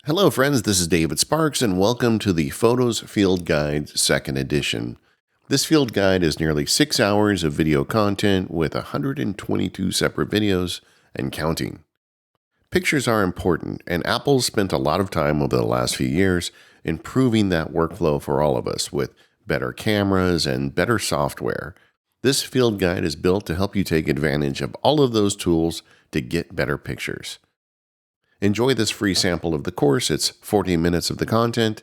Hello friends, this is David Sparks and welcome to the Photos Field Guide 2nd edition. This field guide is nearly 6 hours of video content with 122 separate videos and counting. Pictures are important, and Apple's spent a lot of time over the last few years improving that workflow for all of us with better cameras and better software. This field guide is built to help you take advantage of all of those tools to get better pictures. Enjoy this free sample of the course. It's 40 minutes of the content.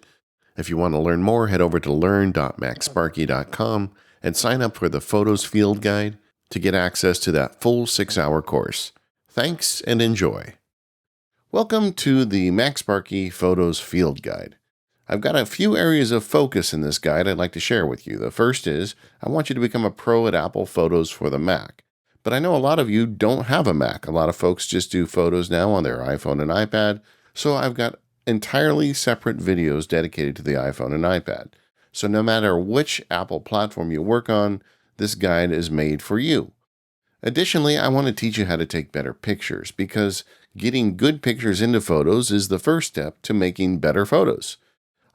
If you want to learn more, head over to learn.macsparky.com and sign up for the Photos Field Guide to get access to that full 6-hour course. Thanks and enjoy. Welcome to the MacSparky Photos Field Guide. I've got a few areas of focus in this guide I'd like to share with you. The first is I want you to become a pro at Apple Photos for the Mac. But I know a lot of you don't have a Mac. A lot of folks just do photos now on their iPhone and iPad. So I've got entirely separate videos dedicated to the iPhone and iPad. So no matter which Apple platform you work on, this guide is made for you. Additionally, I want to teach you how to take better pictures because getting good pictures into photos is the first step to making better photos.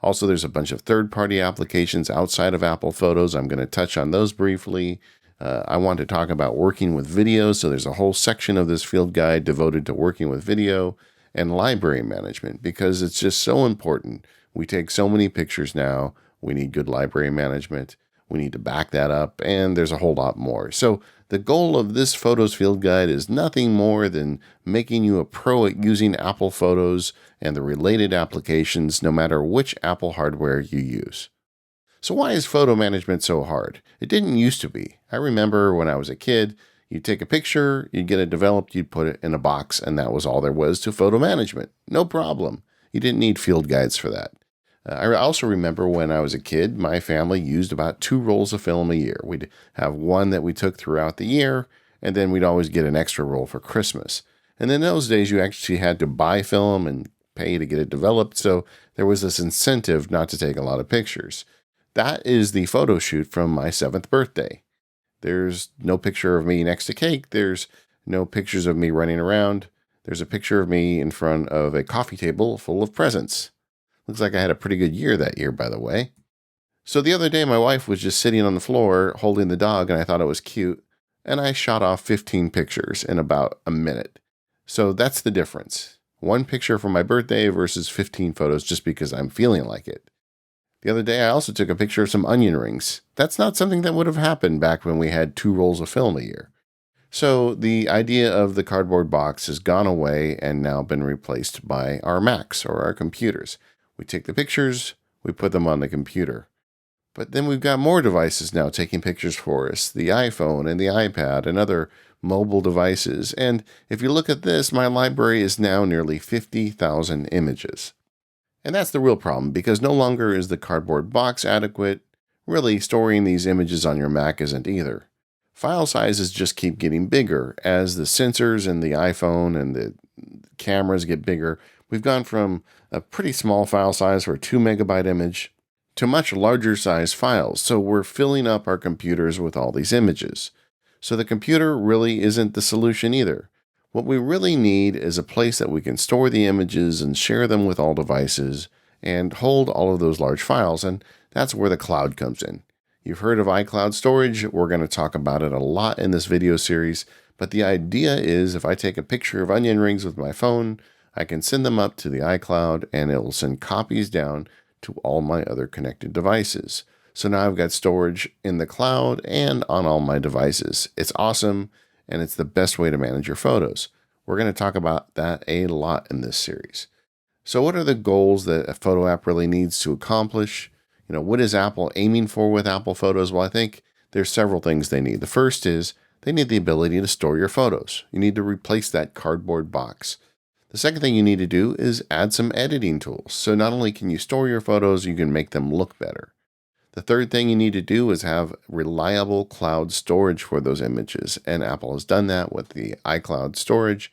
Also, there's a bunch of third-party applications outside of Apple Photos. I'm going to touch on those briefly. I want to talk about working with video, so there's a whole section of this field guide devoted to working with video and library management because it's just so important. We take so many pictures now. We need good library management. We need to back that up, and there's a whole lot more. So the goal of this Photos Field Guide is nothing more than making you a pro at using Apple Photos and the related applications no matter which Apple hardware you use. So why is photo management so hard? It didn't used to be. I remember when I was a kid, you'd take a picture, you'd get it developed, you'd put it in a box, and that was all there was to photo management. No problem. You didn't need field guides for that. I also remember when I was a kid, my family used about 2 rolls of film a year. We'd have one that we took throughout the year, and then we'd always get an extra roll for Christmas. And in those days, you actually had to buy film and pay to get it developed, so there was this incentive not to take a lot of pictures. That is the photo shoot from my 7th birthday. There's no picture of me next to cake. There's no pictures of me running around. There's a picture of me in front of a coffee table full of presents. Looks like I had a pretty good year that year, by the way. So the other day, my wife was just sitting on the floor holding the dog, and I thought it was cute. And I shot off 15 pictures in about a minute. So that's the difference. 1 picture for my birthday versus 15 photos just because I'm feeling like it. The other day, I also took a picture of some onion rings. That's not something that would have happened back when we had 2 rolls of film a year. So the idea of the cardboard box has gone away and now been replaced by our Macs or our computers. We take the pictures, we put them on the computer. But then we've got more devices now taking pictures for us, the iPhone and the iPad and other mobile devices. And if you look at this, my library is now nearly 50,000 images. And that's the real problem, because no longer is the cardboard box adequate. Really, storing these images on your Mac isn't either. File sizes just keep getting bigger as the sensors in the iPhone and the cameras get bigger. We've gone from a pretty small file size for a 2 megabyte image to much larger size files. So we're filling up our computers with all these images. So the computer really isn't the solution either. What we really need is a place that we can store the images and share them with all devices and hold all of those large files, and that's where the cloud comes in. You've heard of iCloud storage. We're going to talk about it a lot in this video series, but the idea is if I take a picture of onion rings with my phone, I can send them up to the iCloud and it will send copies down to all my other connected devices. So now I've got storage in the cloud and on all my devices. It's awesome. And it's the best way to manage your photos. We're going to talk about that a lot in this series. So what are the goals that a photo app really needs to accomplish? What is Apple aiming for with Apple Photos? Well, I think there's several things they need. The first is they need the ability to store your photos. You need to replace that cardboard box. The second thing you need to do is add some editing tools. So not only can you store your photos, you can make them look better. The third thing you need to do is have reliable cloud storage for those images, and Apple has done that with the iCloud storage.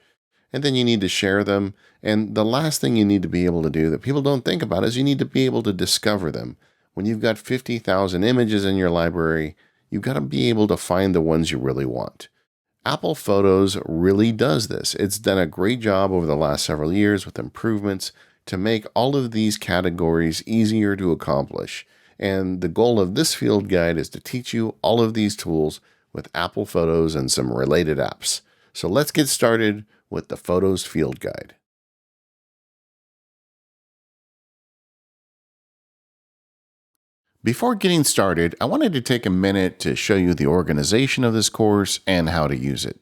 And then you need to share them. And the last thing you need to be able to do that people don't think about is you need to be able to discover them. When you've got 50,000 images in your library, you've got to be able to find the ones you really want. Apple Photos really does this. It's done a great job over the last several years with improvements to make all of these categories easier to accomplish. And the goal of this field guide is to teach you all of these tools with Apple Photos and some related apps. So let's get started with the Photos field guide. Before getting started, I wanted to take a minute to show you the organization of this course and how to use it.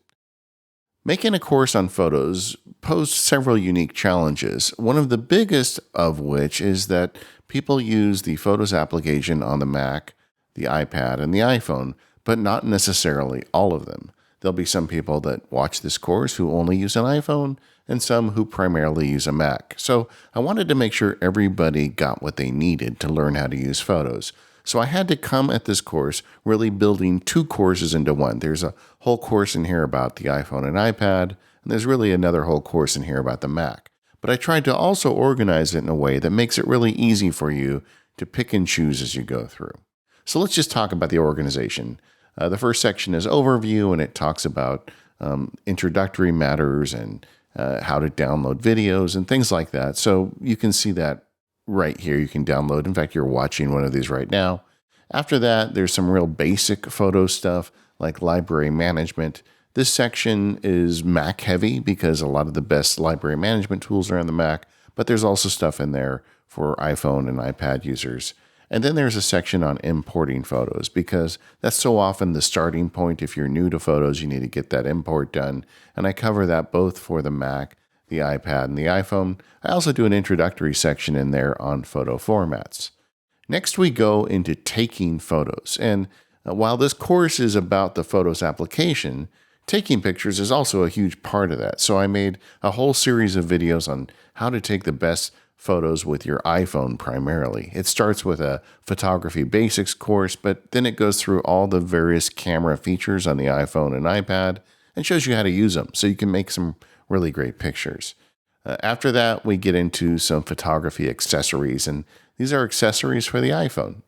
Making a course on photos posed several unique challenges, one of the biggest of which is that people use the Photos application on the Mac, the iPad, and the iPhone, but not necessarily all of them. There'll be some people that watch this course who only use an iPhone, and some who primarily use a Mac. So I wanted to make sure everybody got what they needed to learn how to use photos. So I had to come at this course really building two courses into one. There's a whole course in here about the iPhone and iPad, and there's really another whole course in here about the Mac. But I tried to also organize it in a way that makes it really easy for you to pick and choose as you go through. So let's just talk about the organization. The first section is overview, and it talks about introductory matters and how to download videos and things like that. So you can see that right here. You can download. In fact, you're watching one of these right now. After that, there's some real basic photo stuff like library management. This section is Mac heavy because a lot of the best library management tools are on the Mac, but there's also stuff in there for iPhone and iPad users. And then there's a section on importing photos because that's so often the starting point. If you're new to photos, you need to get that import done. And I cover that both for the Mac, the iPad, and the iPhone. I also do an introductory section in there on photo formats. Next, we go into taking photos. And while this course is about the Photos application, taking pictures is also a huge part of that. So I made a whole series of videos on how to take the best photos with your iPhone primarily. It starts with a photography basics course, but then it goes through all the various camera features on the iPhone and iPad and shows you how to use them so you can make some really great pictures. After that, we get into some photography accessories, and these are accessories for the iPhone,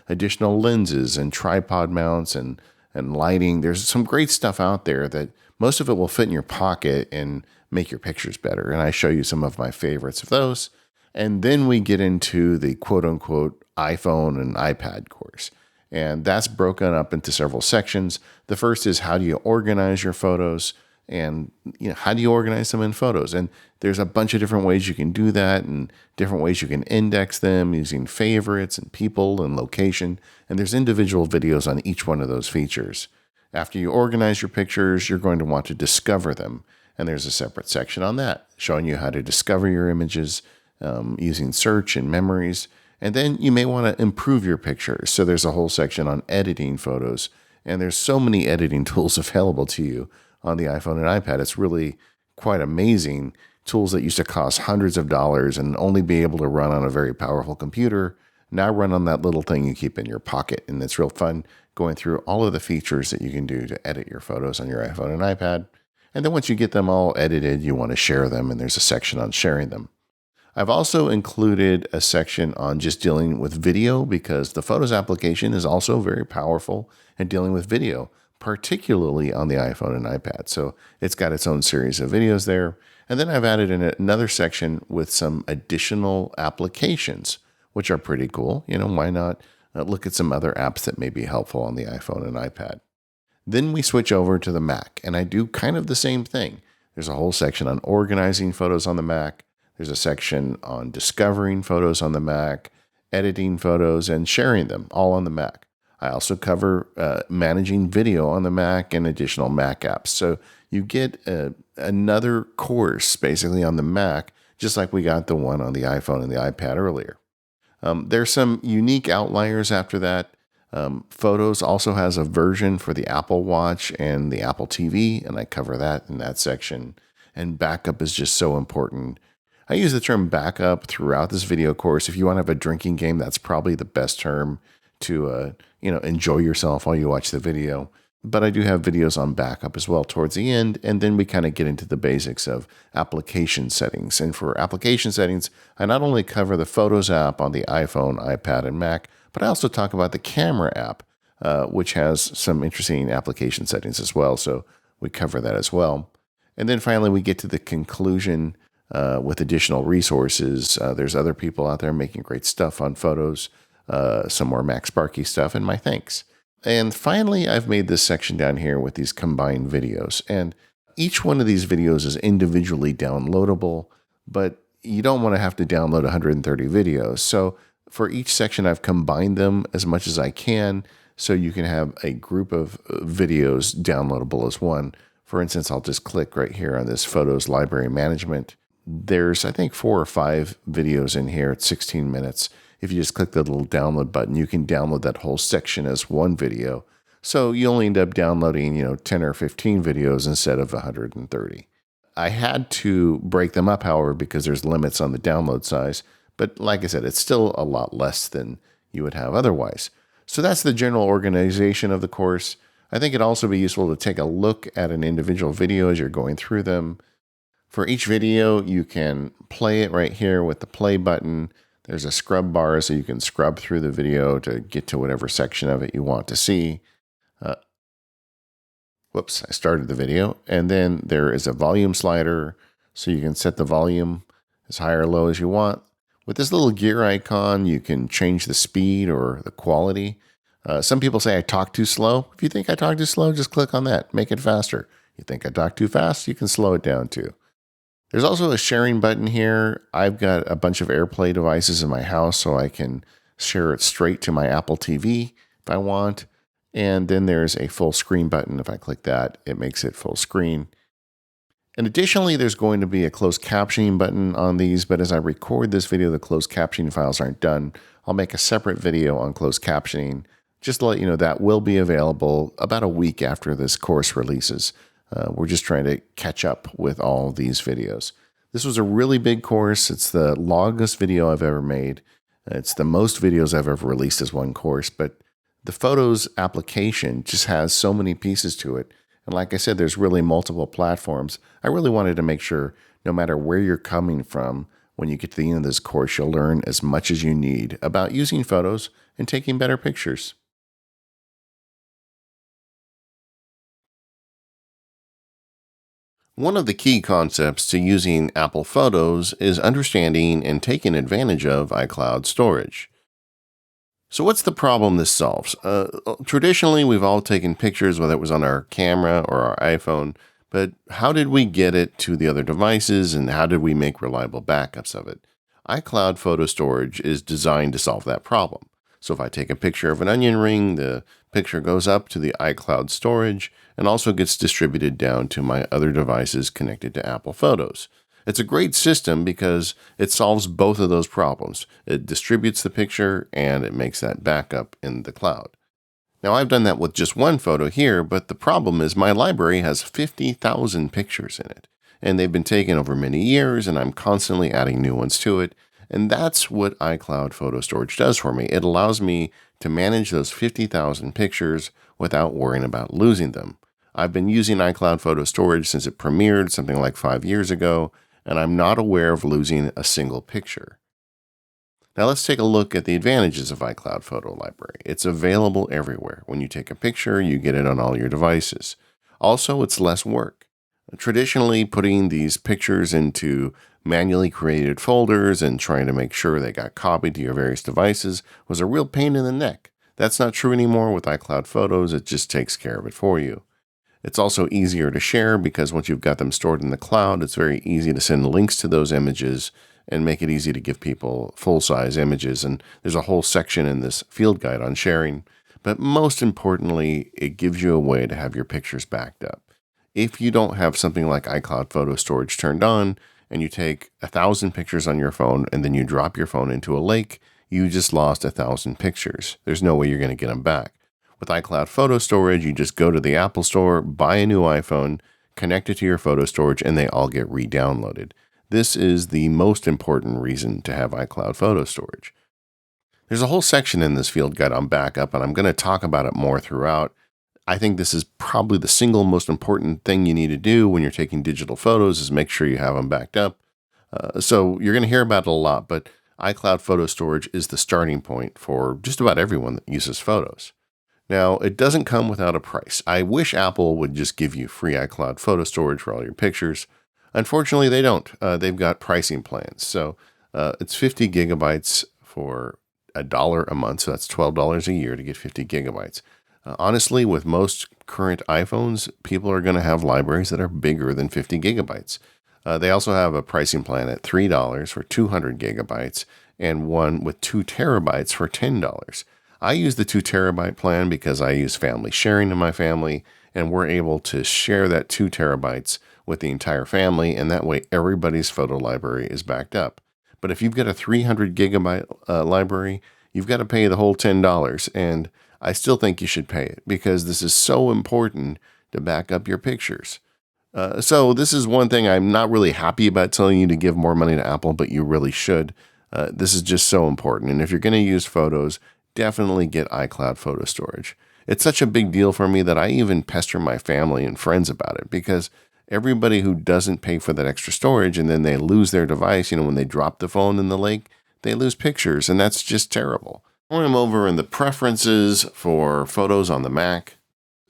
additional lenses and tripod mounts and lighting. There's some great stuff out there that most of it will fit in your pocket and make your pictures better. And I show you some of my favorites of those. And then we get into the quote unquote iPhone and iPad course. And that's broken up into several sections. The first is how do you organize your photos and how do you organize them in photos? And there's a bunch of different ways you can do that and different ways you can index them using favorites and people and location. And there's individual videos on each one of those features. After you organize your pictures, you're going to want to discover them. And there's a separate section on that, showing you how to discover your images using search and memories. And then you may want to improve your pictures. So there's a whole section on editing photos. And there's so many editing tools available to you on the iPhone and iPad. It's really quite amazing. Tools that used to cost hundreds of dollars and only be able to run on a very powerful computer now run on that little thing you keep in your pocket. And it's real fun going through all of the features that you can do to edit your photos on your iPhone and iPad. And then once you get them all edited, you want to share them, and there's a section on sharing them. I've also included a section on just dealing with video because the Photos application is also very powerful at dealing with video, particularly on the iPhone and iPad. So it's got its own series of videos there. And then I've added in another section with some additional applications, which are pretty cool. Why not look at some other apps that may be helpful on the iPhone and iPad? Then we switch over to the Mac, and I do kind of the same thing. There's a whole section on organizing photos on the Mac. There's a section on discovering photos on the Mac, editing photos, and sharing them all on the Mac. I also cover managing video on the Mac and additional Mac apps. So you get another course basically on the Mac, just like we got the one on the iPhone and the iPad earlier. There's some unique outliers after that. Photos also has a version for the Apple Watch and the Apple TV, and I cover that in that section. And backup is just so important. I use the term backup throughout this video course. If you want to have a drinking game, that's probably the best term to enjoy yourself while you watch the video. But I do have videos on backup as well towards the end, and then we kind of get into the basics of application settings. And for application settings, I not only cover the Photos app on the iPhone, iPad, and Mac, but I also talk about the Camera app, which has some interesting application settings as well. So we cover that as well. And then finally, we get to the conclusion with additional resources. There's other people out there making great stuff on photos, some more MacSparky stuff, and my thanks. And finally, I've made this section down here with these combined videos. And each one of these videos is individually downloadable, but you don't want to have to download 130 videos. So for each section, I've combined them as much as I can so you can have a group of videos downloadable as one. For instance, I'll just click right here on this Photos Library Management. There's, I think, 4 or 5 videos in here. It's 16 minutes. If you just click the little download button, you can download that whole section as one video. So you only end up downloading, 10 or 15 videos instead of 130. I had to break them up, however, because there's limits on the download size. But like I said, it's still a lot less than you would have otherwise. So that's the general organization of the course. I think it'd also be useful to take a look at an individual video as you're going through them. For each video, you can play it right here with the play button. There's a scrub bar so you can scrub through the video to get to whatever section of it you want to see. Whoops, I started the video. And then there is a volume slider so you can set the volume as high or low as you want. With this little gear icon, you can change the speed or the quality. Some people say I talk too slow. If you think I talk too slow, just click on that. Make it faster. You think I talk too fast, you can slow it down too. There's also a sharing button here. I've got a bunch of AirPlay devices in my house, so I can share it straight to my Apple TV if I want. And then there's a full screen button. If I click that, it makes it full screen. And additionally, there's going to be a closed captioning button on these, but as I record this video, the closed captioning files aren't done. I'll make a separate video on closed captioning, just to let you know that will be available about a week after this course releases. We're just trying to catch up with all these videos. This was a really big course. It's the longest video I've ever made. It's the most videos I've ever released as one course, but the Photos application just has so many pieces to it. And like I said, there's really multiple platforms. I really wanted to make sure no matter where you're coming from, when you get to the end of this course, you'll learn as much as you need about using photos and taking better pictures. One of the key concepts to using Apple Photos is understanding and taking advantage of iCloud storage. So what's the problem this solves? Traditionally, we've all taken pictures, whether it was on our camera or our iPhone, but how did we get it to the other devices and how did we make reliable backups of it? iCloud photo storage is designed to solve that problem. So if I take a picture of an onion ring, the picture goes up to the iCloud storage and also gets distributed down to my other devices connected to Apple Photos. It's a great system because it solves both of those problems. It distributes the picture and it makes that backup in the cloud. Now I've done that with just one photo here, but the problem is my library has 50,000 pictures in it. And they've been taken over many years and I'm constantly adding new ones to it. And that's what iCloud Photo Storage does for me. It allows me to manage those 50,000 pictures without worrying about losing them. I've been using iCloud Photo Storage since it premiered something like 5 years ago, and I'm not aware of losing a single picture. Now let's take a look at the advantages of iCloud Photo Library. It's available everywhere. When you take a picture, you get it on all your devices. Also, it's less work. Traditionally, putting these pictures into manually created folders and trying to make sure they got copied to your various devices was a real pain in the neck. That's not true anymore with iCloud Photos. It just takes care of it for you. It's also easier to share because once you've got them stored in the cloud, it's very easy to send links to those images and make it easy to give people full-size images. And there's a whole section in this field guide on sharing. But most importantly, it gives you a way to have your pictures backed up. If you don't have something like iCloud Photo Storage turned on, and you take 1,000 pictures on your phone, and then you drop your phone into a lake, you just lost 1,000 pictures. There's no way you're going to get them back. With iCloud Photo Storage, you just go to the Apple Store, buy a new iPhone, connect it to your photo storage, and they all get re-downloaded. This is the most important reason to have iCloud Photo Storage. There's a whole section in this field guide on backup, and I'm going to talk about it more throughout. I think this is probably the single most important thing you need to do when you're taking digital photos is make sure you have them backed up. So you're going to hear about it a lot, but iCloud Photo Storage is the starting point for just about everyone that uses photos. Now, it doesn't come without a price. I wish Apple would just give you free iCloud Photo Storage for all your pictures. Unfortunately, they don't. They've got pricing plans. So it's 50 gigabytes for $1 a month. So that's $12 a year to get 50 gigabytes. Honestly, with most current iPhones, people are going to have libraries that are bigger than 50 gigabytes. They also have a pricing plan at $3 for 200 gigabytes and one with 2 terabytes for $10. I use the 2 terabyte plan because I use family sharing in my family, and we're able to share that 2 terabytes with the entire family, and that way everybody's photo library is backed up. But if you've got a 300 gigabyte library, you've got to pay the whole $10, and I still think you should pay it because this is so important to back up your pictures. So this is one thing I'm not really happy about telling you to give more money to Apple, but you really should. This is just so important. And if you're going to use photos, definitely get iCloud photo storage. It's such a big deal for me that I even pester my family and friends about it because everybody who doesn't pay for that extra storage and then they lose their device, when they drop the phone in the lake, they lose pictures, and that's just terrible. When I'm over in the preferences for photos on the Mac,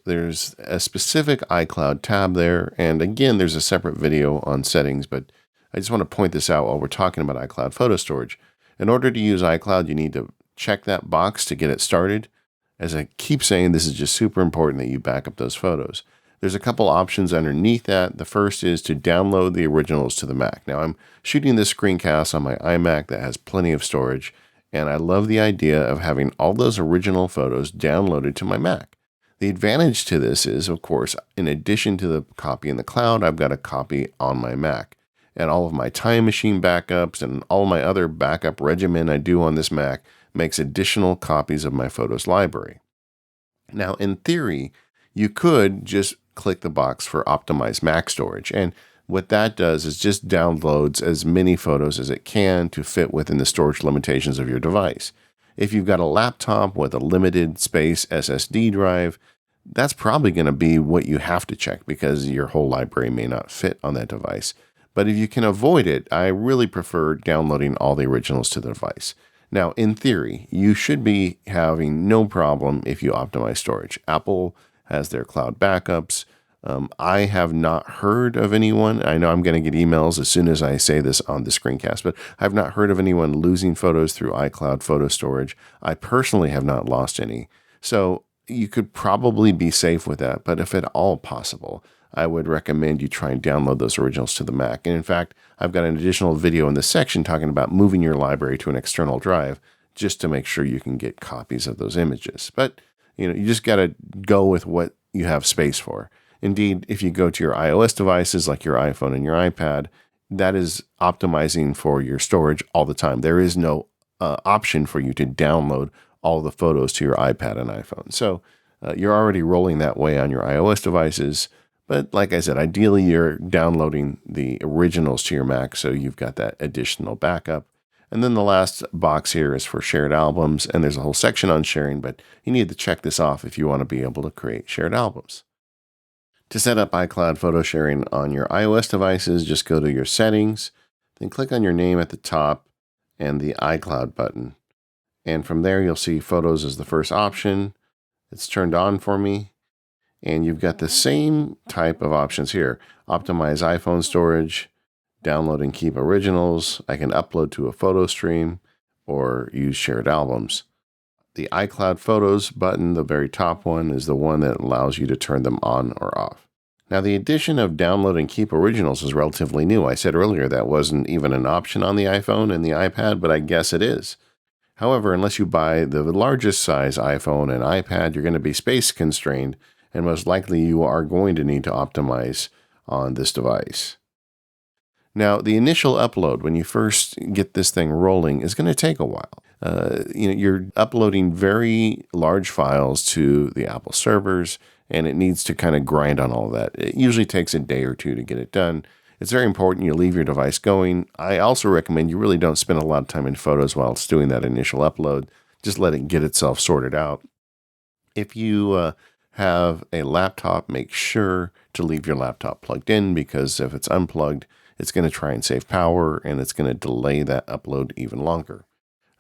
there's a specific iCloud tab there, and again, there's a separate video on settings, but I just want to point this out while we're talking about iCloud photo storage. In order to use iCloud, you need to check that box to get it started. As I keep saying, this is just super important that you back up those photos. There's a couple options underneath that. The first is to download the originals to the Mac. Now, I'm shooting this screencast on my iMac that has plenty of storage, and I love the idea of having all those original photos downloaded to my Mac. The advantage to this is, of course, in addition to the copy in the cloud, I've got a copy on my Mac. And all of my Time Machine backups and all my other backup regimen I do on this Mac makes additional copies of my photos library. Now, in theory, you could just click the box for optimized Mac storage. And what that does is just downloads as many photos as it can to fit within the storage limitations of your device. If you've got a laptop with a limited space SSD drive, that's probably going to be what you have to check because your whole library may not fit on that device. But if you can avoid it, I really prefer downloading all the originals to the device. Now, in theory, you should be having no problem if you optimize storage. Apple has their cloud backups. I have not heard of anyone. I know I'm going to get emails as soon as I say this on the screencast, but I've not heard of anyone losing photos through iCloud photo storage. I personally have not lost any. So you could probably be safe with that, but if at all possible, I would recommend you try and download those originals to the Mac. And in fact, I've got an additional video in this section talking about moving your library to an external drive just to make sure you can get copies of those images. But you just got to go with what you have space for. Indeed, if you go to your iOS devices like your iPhone and your iPad, that is optimizing for your storage all the time. There is no option for you to download all the photos to your iPad and iPhone. So you're already rolling that way on your iOS devices. But like I said, ideally you're downloading the originals to your Mac so you've got that additional backup. And then the last box here is for shared albums, and there's a whole section on sharing, but you need to check this off if you want to be able to create shared albums. To set up iCloud photo sharing on your iOS devices, just go to your settings, then click on your name at the top and the iCloud button. And from there, you'll see photos as the first option. It's turned on for me. And you've got the same type of options here. Optimize iPhone storage, download and keep originals. I can upload to a photo stream or use shared albums. The iCloud Photos button, the very top one, is the one that allows you to turn them on or off. Now, the addition of download and keep originals is relatively new. I said earlier that wasn't even an option on the iPhone and the iPad, but I guess it is. However, unless you buy the largest size iPhone and iPad, you're going to be space constrained, and most likely you are going to need to optimize on this device. Now, the initial upload, when you first get this thing rolling, is going to take a while. You're uploading very large files to the Apple servers, and it needs to kind of grind on all that. It usually takes a day or two to get it done. It's very important you leave your device going. I also recommend you really don't spend a lot of time in photos while it's doing that initial upload. Just let it get itself sorted out. If you have a laptop, make sure to leave your laptop plugged in, because if it's unplugged, it's going to try and save power, and it's going to delay that upload even longer.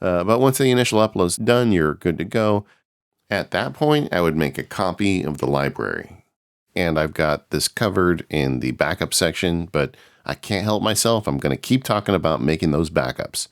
But once the initial upload's done, you're good to go. At that point, I would make a copy of the library. And I've got this covered in the backup section, but I can't help myself. I'm going to keep talking about making those backups.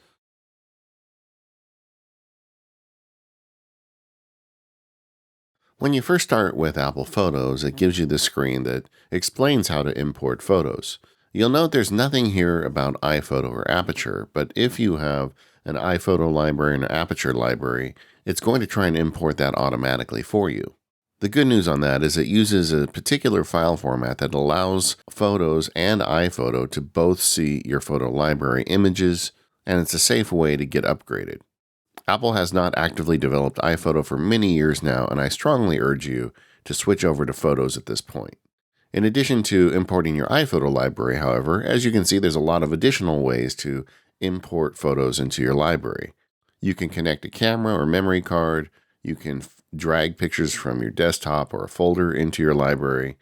When you first start with Apple Photos, it gives you the screen that explains how to import photos. You'll note there's nothing here about iPhoto or Aperture, but if you have an iPhoto library and an Aperture library, it's going to try and import that automatically for you. The good news on that is it uses a particular file format that allows Photos and iPhoto to both see your photo library images, and it's a safe way to get upgraded. Apple has not actively developed iPhoto for many years now, and I strongly urge you to switch over to Photos at this point. In addition to importing your iPhoto library, however, as you can see, there's a lot of additional ways to import photos into your library. You can connect a camera or memory card. You can drag pictures from your desktop or a folder into your library.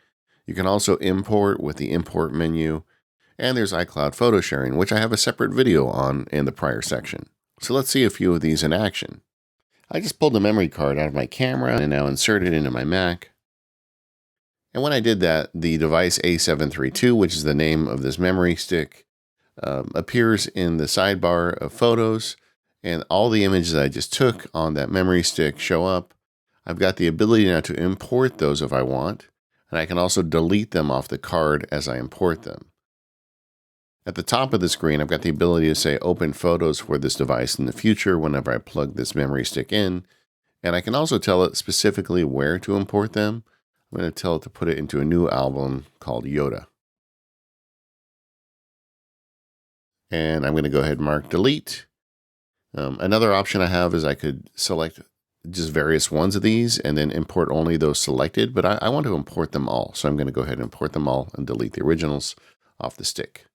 You can also import with the import menu. And there's iCloud photo sharing, which I have a separate video on in the prior section. So let's see a few of these in action. I just pulled the memory card out of my camera and now insert it into my Mac. And when I did that, the device A732, which is the name of this memory stick, appears in the sidebar of photos, and all the images I just took on that memory stick show up. I've got the ability now to import those if I want, and I can also delete them off the card as I import them. At the top of the screen, I've got the ability to say open photos for this device in the future whenever I plug this memory stick in, and I can also tell it specifically where to import them. I'm going to tell it to put it into a new album called Yoda. And I'm going to go ahead and mark delete. Another option I have is I could select just various ones of these and then import only those selected, but I want to import them all. So I'm going to go ahead and import them all and delete the originals off the stick.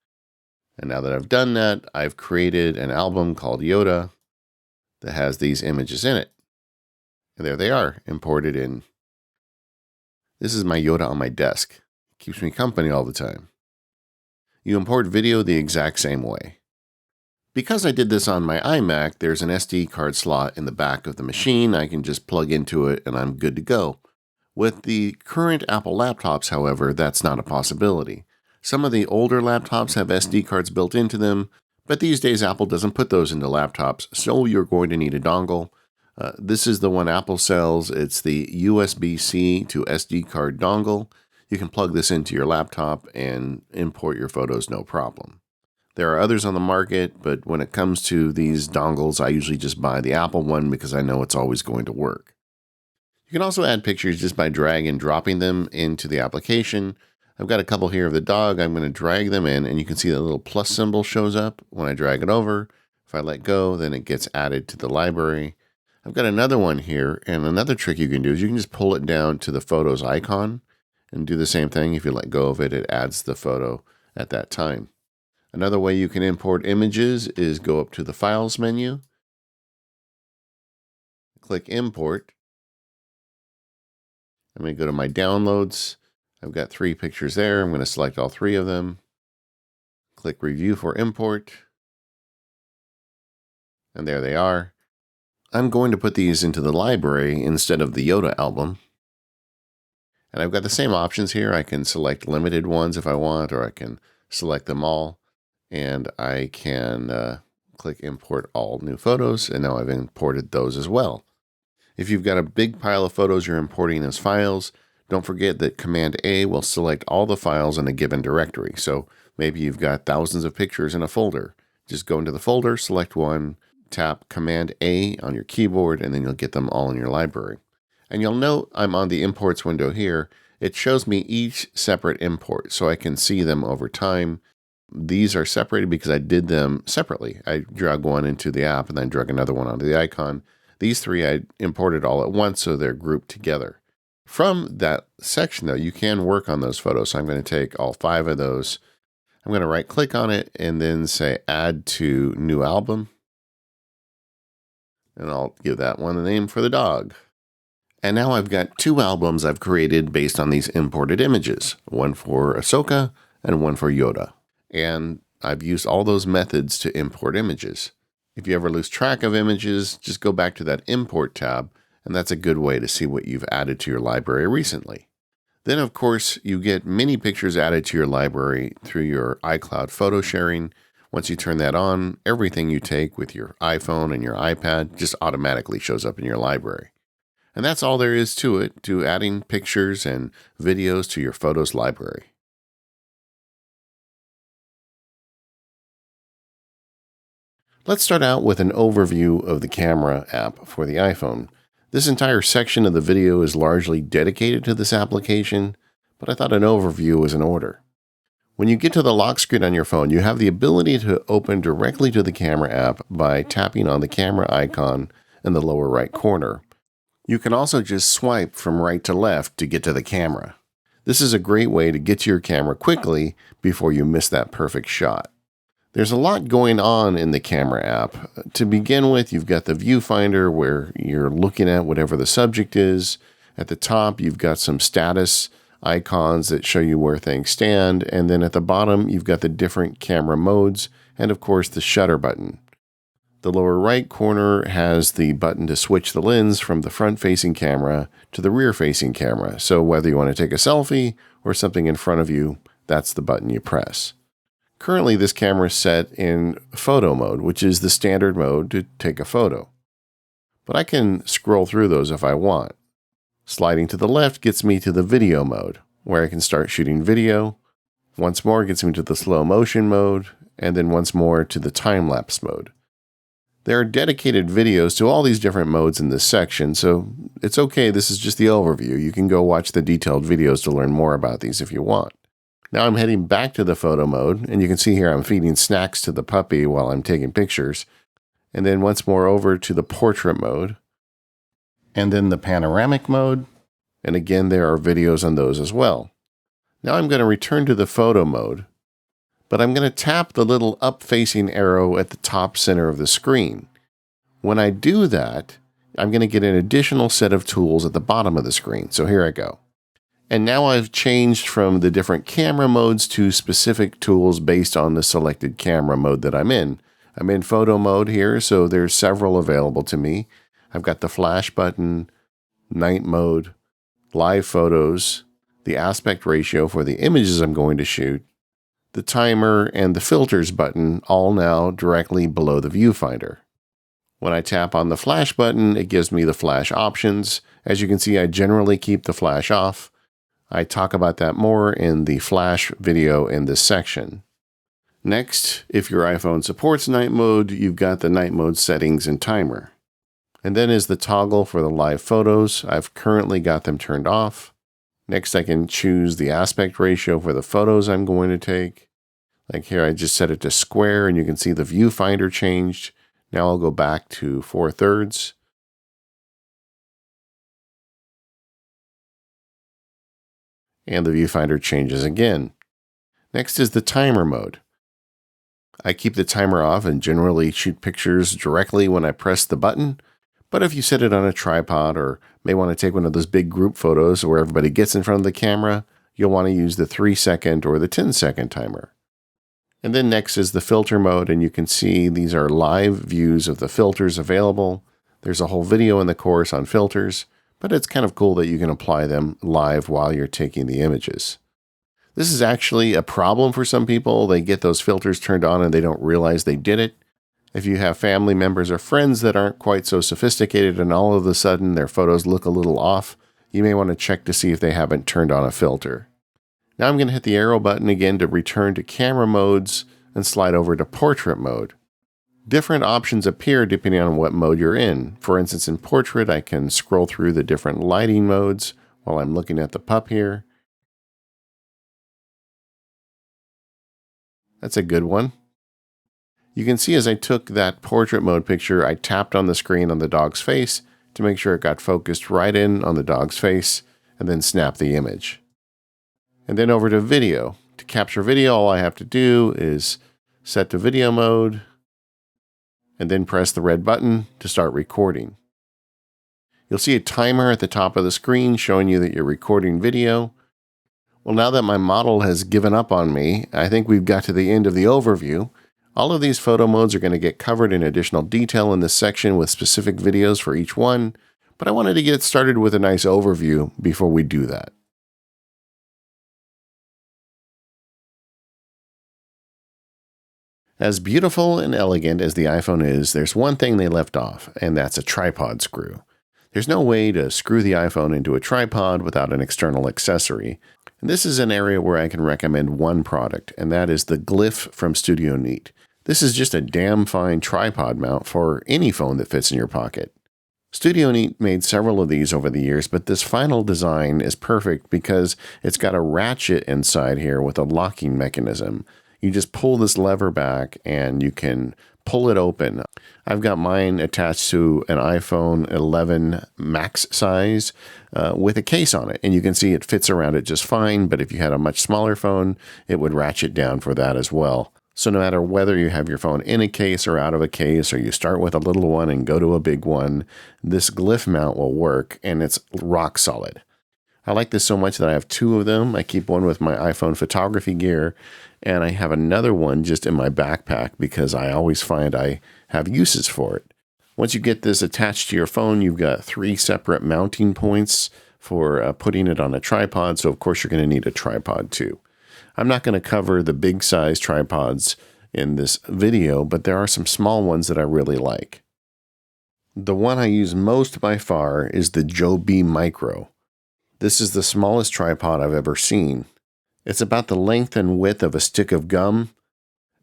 And now that I've done that, I've created an album called Yoda that has these images in it. And there they are, imported in. This is my Yoda on my desk. It keeps me company all the time. You import video the exact same way. Because I did this on my iMac, there's an SD card slot in the back of the machine. I can just plug into it and I'm good to go. With the current Apple laptops, however, that's not a possibility. Some of the older laptops have SD cards built into them, but these days Apple doesn't put those into laptops, so you're going to need a dongle. This is the one Apple sells. It's the USB-C to SD card dongle. You can plug this into your laptop and import your photos no problem. There are others on the market, but when it comes to these dongles, I usually just buy the Apple one because I know it's always going to work. You can also add pictures just by drag and dropping them into the application. I've got a couple here of the dog. I'm going to drag them in, and you can see that little plus symbol shows up when I drag it over. If I let go, then it gets added to the library. I've got another one here, and another trick you can do is you can just pull it down to the photos icon and do the same thing. If you let go of it, it adds the photo at that time. Another way you can import images is go up to the Files menu, click Import. I'm going to go to my Downloads. I've got 3 pictures there. I'm going to select all 3 of them. Click Review for Import. And there they are. I'm going to put these into the library instead of the Yoda album. And I've got the same options here. I can select limited ones if I want, or I can select them all. And I can click Import All New Photos, and now I've imported those as well. If you've got a big pile of photos you're importing as files, don't forget that Command A will select all the files in a given directory. So maybe you've got thousands of pictures in a folder. Just go into the folder, select one, tap Command A on your keyboard, and then you'll get them all in your library. And you'll note I'm on the imports window here. It shows me each separate import, so I can see them over time. These are separated because I did them separately. I drug one into the app and then drug another one onto the icon. These 3 I imported all at once, so they're grouped together. From that section, though, you can work on those photos. So I'm going to take all 5 of those. I'm going to right-click on it and then say Add to New Album. And I'll give that one the name for the dog. And now I've got 2 albums I've created based on these imported images. One for Ahsoka and one for Yoda. And I've used all those methods to import images. If you ever lose track of images, just go back to that Import tab, and that's a good way to see what you've added to your library recently. Then, of course, you get many pictures added to your library through your iCloud photo sharing. Once you turn that on, everything you take with your iPhone and your iPad just automatically shows up in your library. And that's all there is to it, to adding pictures and videos to your photos library. Let's start out with an overview of the camera app for the iPhone. This entire section of the video is largely dedicated to this application, but I thought an overview was in order. When you get to the lock screen on your phone, you have the ability to open directly to the camera app by tapping on the camera icon in the lower right corner. You can also just swipe from right to left to get to the camera. This is a great way to get to your camera quickly before you miss that perfect shot. There's a lot going on in the camera app. To begin with, you've got the viewfinder where you're looking at whatever the subject is. At the top, you've got some status icons that show you where things stand. And then at the bottom, you've got the different camera modes and, of course, the shutter button. The lower right corner has the button to switch the lens from the front-facing camera to the rear-facing camera. So whether you want to take a selfie or something in front of you, that's the button you press. Currently, this camera is set in photo mode, which is the standard mode to take a photo. But I can scroll through those if I want. Sliding to the left gets me to the video mode, where I can start shooting video. Once more gets me to the slow motion mode, and then once more to the time-lapse mode. There are dedicated videos to all these different modes in this section, so it's okay, this is just the overview. You can go watch the detailed videos to learn more about these if you want. Now I'm heading back to the photo mode, and you can see here I'm feeding snacks to the puppy while I'm taking pictures. And then once more over to the portrait mode, and then the panoramic mode, and again there are videos on those as well. Now I'm going to return to the photo mode, but I'm going to tap the little up-facing arrow at the top center of the screen. When I do that, I'm going to get an additional set of tools at the bottom of the screen. So here I go. And now I've changed from the different camera modes to specific tools based on the selected camera mode that I'm in. I'm in photo mode here, so there's several available to me. I've got the flash button, night mode, live photos, the aspect ratio for the images I'm going to shoot, the timer, and the filters button, all now directly below the viewfinder. When I tap on the flash button, it gives me the flash options. As you can see, I generally keep the flash off. I talk about that more in the flash video in this section. Next, if your iPhone supports night mode, you've got the night mode settings and timer. And then is the toggle for the live photos. I've currently got them turned off. Next, I can choose the aspect ratio for the photos I'm going to take. Like here, I just set it to square, and you can see the viewfinder changed. Now I'll go back to 4/3. And the viewfinder changes again. Next is the timer mode. I keep the timer off and generally shoot pictures directly when I press the button, but if you set it on a tripod or may want to take one of those big group photos where everybody gets in front of the camera, you'll want to use the 3-second or the 10-second timer. And then next is the filter mode, and you can see these are live views of the filters available. There's a whole video in the course on filters, but it's kind of cool that you can apply them live while you're taking the images. This is actually a problem for some people. They get those filters turned on and they don't realize they did it. If you have family members or friends that aren't quite so sophisticated and all of a sudden their photos look a little off, you may want to check to see if they haven't turned on a filter. Now I'm going to hit the arrow button again to return to camera modes and slide over to portrait mode. Different options appear depending on what mode you're in. For instance, in portrait, I can scroll through the different lighting modes while I'm looking at the pup here. That's a good one. You can see as I took that portrait mode picture, I tapped on the screen on the dog's face to make sure it got focused right in on the dog's face and then snap the image. And then over to video. To capture video, all I have to do is set to video mode, and then press the red button to start recording. You'll see a timer at the top of the screen showing you that you're recording video. Well, now that my model has given up on me, I think we've got to the end of the overview. All of these photo modes are going to get covered in additional detail in this section with specific videos for each one, but I wanted to get started with a nice overview before we do that. As beautiful and elegant as the iPhone is, there's one thing they left off, and that's a tripod screw. There's no way to screw the iPhone into a tripod without an external accessory. And this is an area where I can recommend one product, and that is the Glyph from Studio Neat. This is just a damn fine tripod mount for any phone that fits in your pocket. Studio Neat made several of these over the years, but this final design is perfect because it's got a ratchet inside here with a locking mechanism. You just pull this lever back and you can pull it open. I've got mine attached to an iPhone 11 Max size with a case on it, and you can see it fits around it just fine, but if you had a much smaller phone, it would ratchet down for that as well. So no matter whether you have your phone in a case or out of a case, or you start with a little one and go to a big one, this Glyph mount will work, and it's rock solid. I like this so much that I have two of them. I keep one with my iPhone photography gear, and I have another one just in my backpack because I always find I have uses for it. Once you get this attached to your phone, you've got 3 separate mounting points for putting it on a tripod, so of course you're going to need a tripod too. I'm not going to cover the big size tripods in this video, but there are some small ones that I really like. The one I use most by far is the Joby Micro. This is the smallest tripod I've ever seen. It's about the length and width of a stick of gum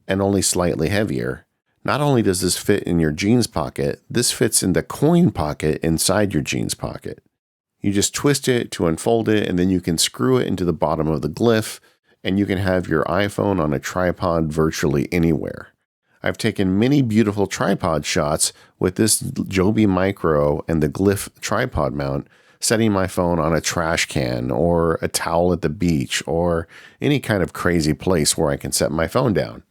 and only slightly heavier. Not only does this fit in your jeans pocket, this fits in the coin pocket inside your jeans pocket. You just twist it to unfold it, and then you can screw it into the bottom of the Glyph, and you can have your iPhone on a tripod virtually anywhere. I've taken many beautiful tripod shots with this Joby Micro and the Glyph tripod mount, setting my phone on a trash can or a towel at the beach or any kind of crazy place where I can set my phone down.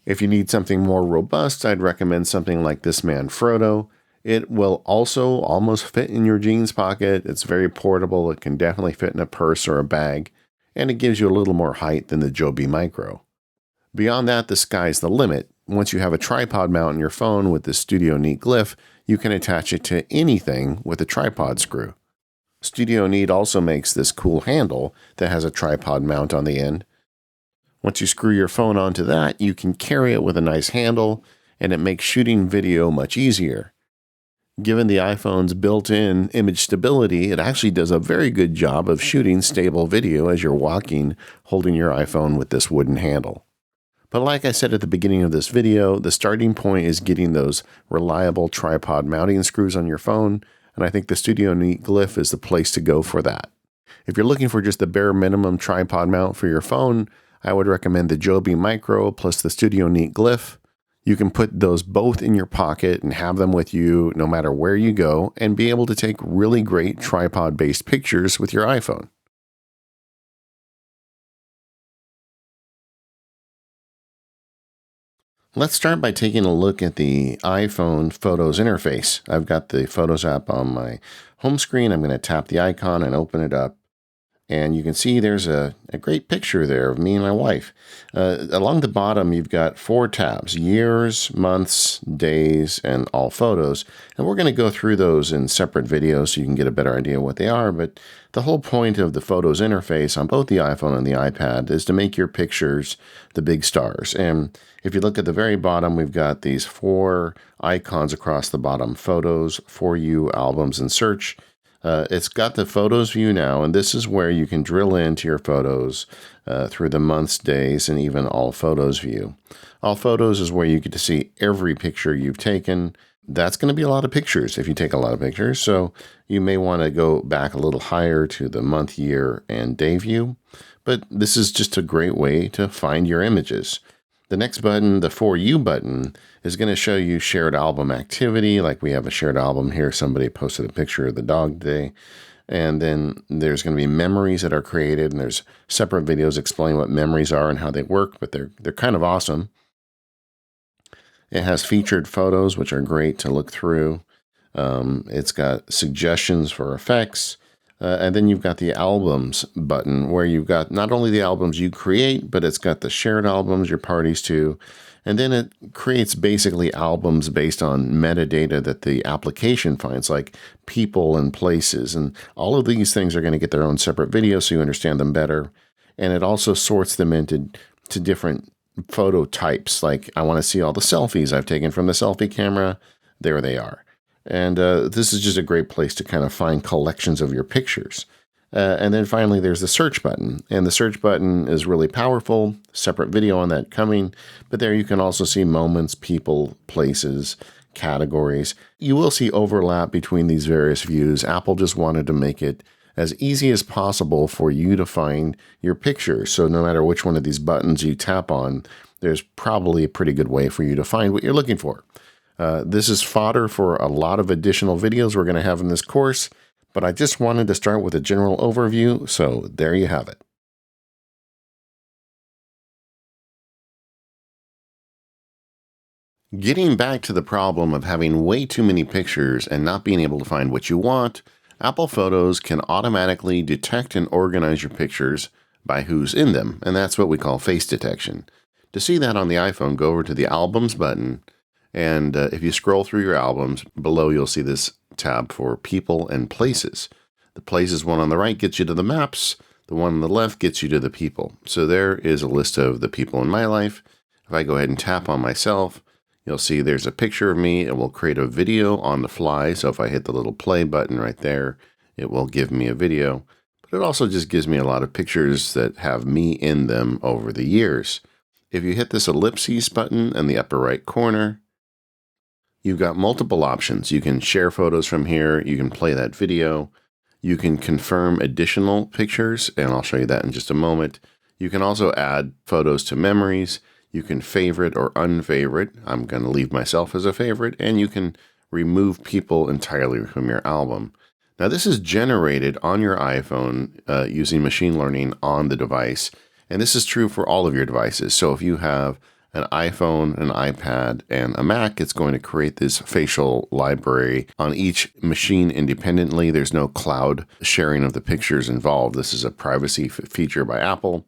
If you need something more robust, I'd recommend something like this Manfrotto. It will also almost fit in your jeans pocket. It's very portable. It can definitely fit in a purse or a bag, and it gives you a little more height than the Joby Micro. Beyond that, the sky's the limit. Once you have a tripod mount on your phone with the Studio Neat Glyph, you can attach it to anything with a tripod screw. Studio Neat also makes this cool handle that has a tripod mount on the end. Once you screw your phone onto that, you can carry it with a nice handle, and it makes shooting video much easier. Given the iPhone's built-in image stability, it actually does a very good job of shooting stable video as you're walking, holding your iPhone with this wooden handle. But like I said at the beginning of this video, the starting point is getting those reliable tripod mounting screws on your phone, and I think the Studio Neat Glyph is the place to go for that. If you're looking for just the bare minimum tripod mount for your phone, I would recommend the Joby Micro plus the Studio Neat Glyph. You can put those both in your pocket and have them with you no matter where you go and be able to take really great tripod-based pictures with your iPhone. Let's start by taking a look at the iPhone Photos interface. I've got the Photos app on my home screen. I'm going to tap the icon and open it up. And you can see there's a great picture there of me and my wife. Along the bottom, you've got 4 tabs: years, months, days, and all photos. And we're going to go through those in separate videos so you can get a better idea of what they are. But the whole point of the Photos interface on both the iPhone and the iPad is to make your pictures the big stars. And if you look at the very bottom, we've got these 4 icons across the bottom: Photos, For You, Albums, and Search. It's got the Photos view now, and this is where you can drill into your photos through the months, days, and even All Photos view. All Photos is where you get to see every picture you've taken. That's going to be a lot of pictures if you take a lot of pictures, so you may want to go back a little higher to the month, year, and day view. But this is just a great way to find your images. The next button, the For You button, is going to show you shared album activity. Like we have a shared album here. Somebody posted a picture of the dog today. And then there's going to be memories that are created, and there's separate videos explaining what memories are and how they work, but they're kind of awesome. It has featured photos, which are great to look through. It's got suggestions for effects. And then you've got the albums button where you've got not only the albums you create, but it's got the shared albums, your parties to. And then it creates basically albums based on metadata that the application finds, like people and places. And all of these things are going to get their own separate videos so you understand them better. And it also sorts them into different photo types. Like I want to see all the selfies I've taken from the selfie camera. There they are. And this is just a great place to kind of find collections of your pictures. And then finally, there's the search button. And the search button is really powerful. Separate video on that coming. But there you can also see moments, people, places, categories. You will see overlap between these various views. Apple just wanted to make it as easy as possible for you to find your picture. So no matter which one of these buttons you tap on, there's probably a pretty good way for you to find what you're looking for. This is fodder for a lot of additional videos we're going to have in this course, but I just wanted to start with a general overview, so there you have it. Getting back to the problem of having way too many pictures and not being able to find what you want, Apple Photos can automatically detect and organize your pictures by who's in them, and that's what we call face detection. To see that on the iPhone, go over to the Albums button, and if you scroll through your albums, below you'll see this tab for People and Places. The Places one on the right gets you to the maps, the one on the left gets you to the people. So there is a list of the people in my life. If I go ahead and tap on myself, you'll see there's a picture of me. It will create a video on the fly. So if I hit the little play button right there, it will give me a video. But it also just gives me a lot of pictures that have me in them over the years. If you hit this ellipses button in the upper right corner, you've got multiple options. You can share photos from here. You can play that video. You can confirm additional pictures, and I'll show you that in just a moment. You can also add photos to memories. You can favorite or unfavorite. I'm going to leave myself as a favorite, and you can remove people entirely from your album. Now, this is generated on your iPhone using machine learning on the device, and this is true for all of your devices. So if you have an iPhone, an iPad, and a Mac, it's going to create this facial library on each machine independently. There's no cloud sharing of the pictures involved. This is a privacy feature by Apple.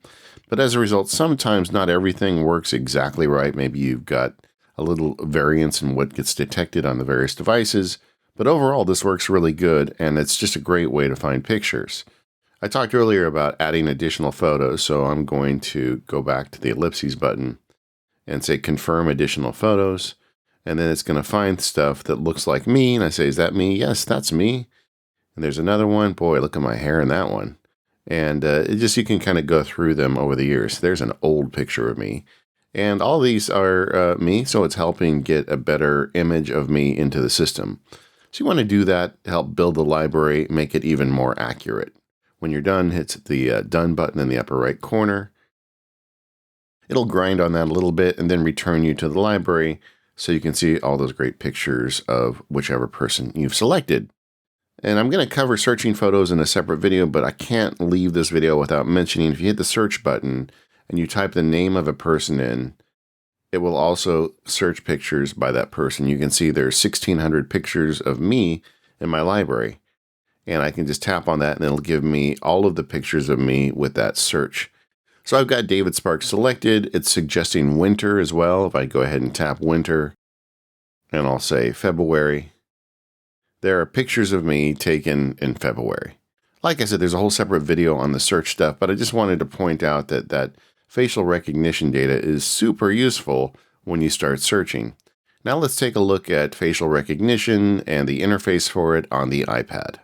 But as a result, sometimes not everything works exactly right. Maybe you've got a little variance in what gets detected on the various devices. But overall, this works really good, and it's just a great way to find pictures. I talked earlier about adding additional photos, so I'm going to go back to the ellipses button and say confirm additional photos, and then it's going to find stuff that looks like me, and I say, is that me? Yes, that's me. And there's another one. Boy, look at my hair in that one. And you can kind of go through them over the years. There's an old picture of me. And all these are me, so it's helping get a better image of me into the system. So you want to do that to help build the library, make it even more accurate. When you're done, hit the Done button in the upper right corner. It'll grind on that a little bit and then return you to the library so you can see all those great pictures of whichever person you've selected. And I'm going to cover searching photos in a separate video, but I can't leave this video without mentioning if you hit the search button and you type the name of a person in, it will also search pictures by that person. You can see there's 1,600 pictures of me in my library. And I can just tap on that and it'll give me all of the pictures of me with that search. So I've got David Sparks selected. It's suggesting winter as well. If I go ahead and tap winter and I'll say February, there are pictures of me taken in February. Like I said, there's a whole separate video on the search stuff, but I just wanted to point out that facial recognition data is super useful when you start searching. Now let's take a look at facial recognition and the interface for it on the iPad.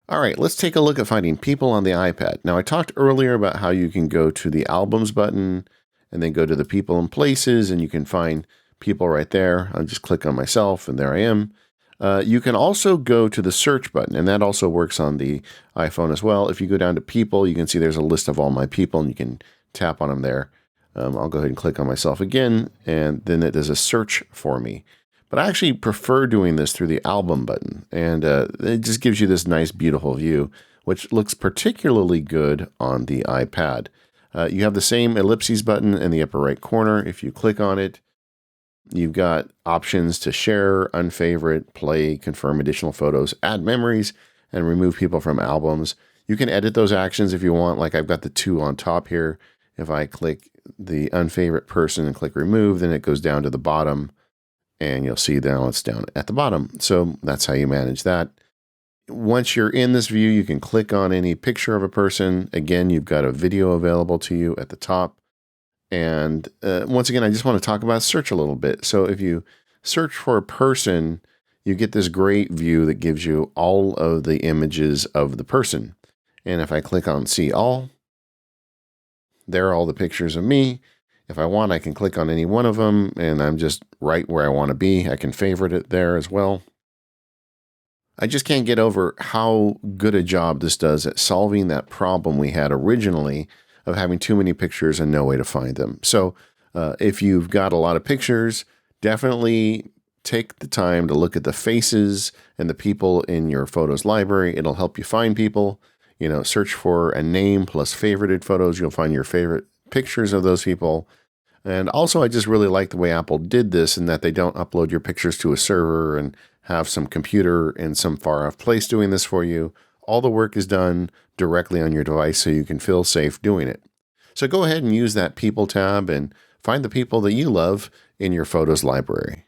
All right, let's take a look at finding people on the iPad. Now, I talked earlier about how you can go to the Albums button and then go to the People and Places, and you can find people right there. I'll just click on myself, and there I am. You can also go to the Search button, and that also works on the iPhone as well. If you go down to People, you can see there's a list of all my people, and you can tap on them there. I'll go ahead and click on myself again, and then it does a search for me. But I actually prefer doing this through the Album button, and it just gives you this nice, beautiful view, which looks particularly good on the iPad. You have the same ellipses button in the upper right corner. If you click on it, you've got options to share, unfavorite, play, confirm additional photos, add memories, and remove people from albums. You can edit those actions if you want, like I've got the two on top here. If I click the unfavorite person and click remove, then it goes down to the bottom. And you'll see now it's down at the bottom. So that's how you manage that. Once you're in this view, you can click on any picture of a person. Again, you've got a video available to you at the top. And once again, I just want to talk about search a little bit. So if you search for a person, you get this great view that gives you all of the images of the person. And if I click on see all, there are all the pictures of me. If I want, I can click on any one of them and I'm just right where I want to be. I can favorite it there as well. I just can't get over how good a job this does at solving that problem we had originally of having too many pictures and no way to find them. So if you've got a lot of pictures, definitely take the time to look at the faces and the people in your photos library. It'll help you find people. You know, search for a name plus favorited photos. You'll find your favorite pictures of those people. And also, I just really like the way Apple did this in that they don't upload your pictures to a server and have some computer in some far off place doing this for you. All the work is done directly on your device so you can feel safe doing it. So go ahead and use that People tab and find the people that you love in your Photos library.